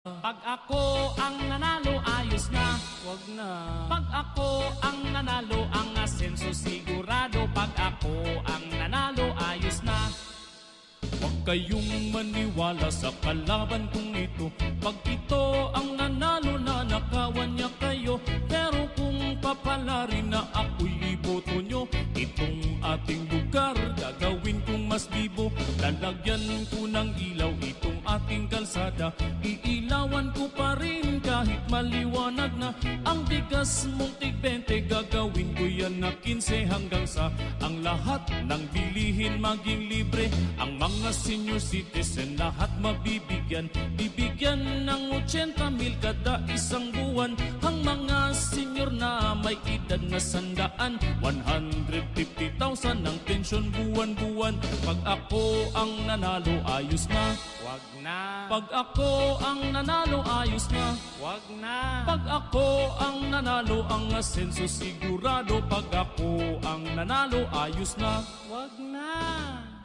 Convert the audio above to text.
Pag ako ang nanalo, ayos na. Wag na. Pag ako ang nanalo, ang asenso sigurado. Pag ako ang nanalo, ayos na. Huwag kayong maniwala sa kalaban kong ito. Pag ito ang nanalo, nanakawan niya kayo. Pero kung papalarin na ako'y iboto nyo, itong ating lugar gagawin kong mas bibo. Lalagyan ko ng ilaw itong ating kalsada. Iilawan ko pa rin kahit maliwanag na. Ang bigas mong tig-20, gagawin ko yan na 15 hanggang sa ang lahat ng bilihin maging libre. Ang mga senior citizen lahat mabibigyan. Bibigyan ng 80,000 kada isang buwan. Ang mga senior na may edad na 100, 150,000 ang pensyon buwan-buwan. Pag ako ang nanalo, ayos na. Wag na. Pag ako ang nanalo, ayos na. Wag na. Pag ako ang nanalo, ang asenso sigurado. Pag ako ang nanalo, ayos na. Wag na.